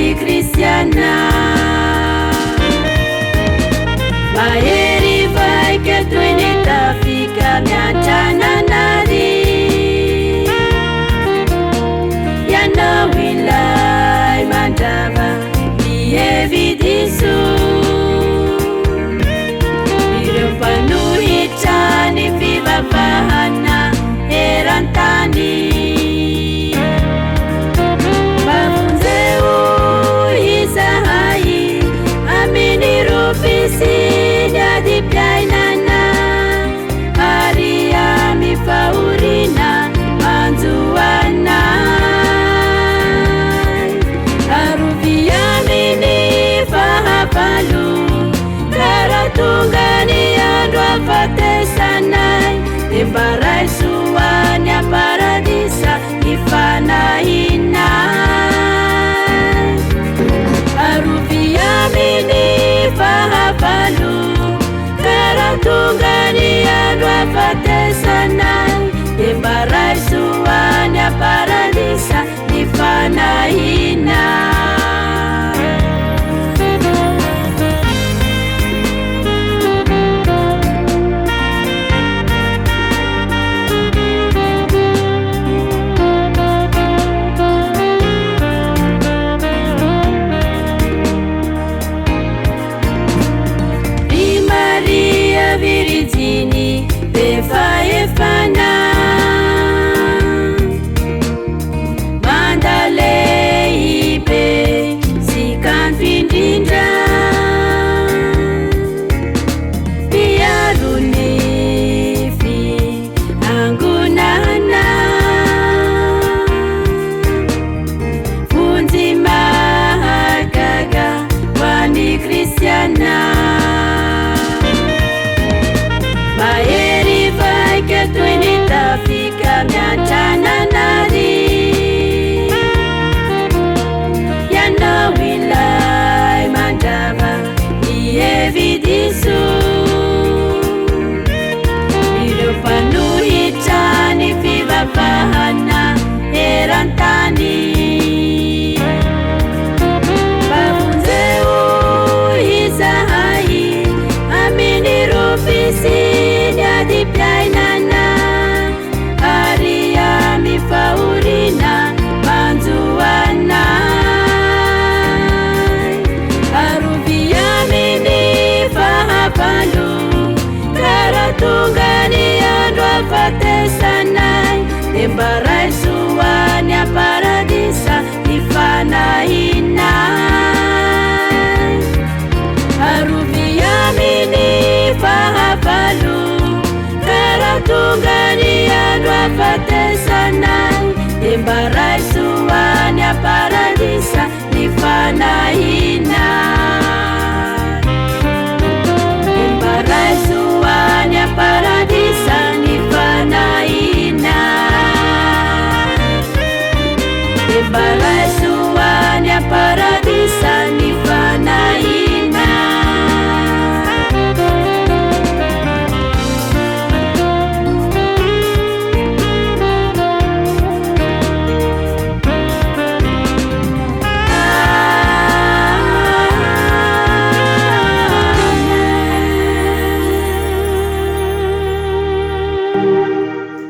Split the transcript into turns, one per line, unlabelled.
ni Kristiana. Maheri vaike toy nitafika miatrana nary, ianao ilay mandrava ny hevi-diso. Ireo mpanohitra ny fivavahana eran-tany, mavonjeo izahay amin'ny rofisiny adi-piainana, ary amy fahoriana anjoanay. Arovy amin'ny fahavalo, karaha tonga ny andro afatesanay, de mba raisoany aparadisa ifanahinaay. Arovy amin'ny fahavalo, karaha tonga ny andro afatesanay, de mba raisoany aparadisa ifanahinaay. Virgini efa efana, mandalehibe sy kanto indrindra, mpiaro ny fiangonana, vonjy mahagaga ho an'ny Kristiana. Maheri vaike toy nitafika miatrana nary, ianao ilay mandrava ny hevi-diso. Ireo mpanohitra ny fivavahana eran-tany, mavonjeo izahay amin'ny rofisiny adi-piainana, ary amy fahoriana anjoanay. Arovy amin'ny fahavalo, karaha tonga ny andro afatesanay, de mba raisoany aparadisa ifanahinaay. Arovy amin'ny fahavalo, karaha tonga ny andro afatesanay,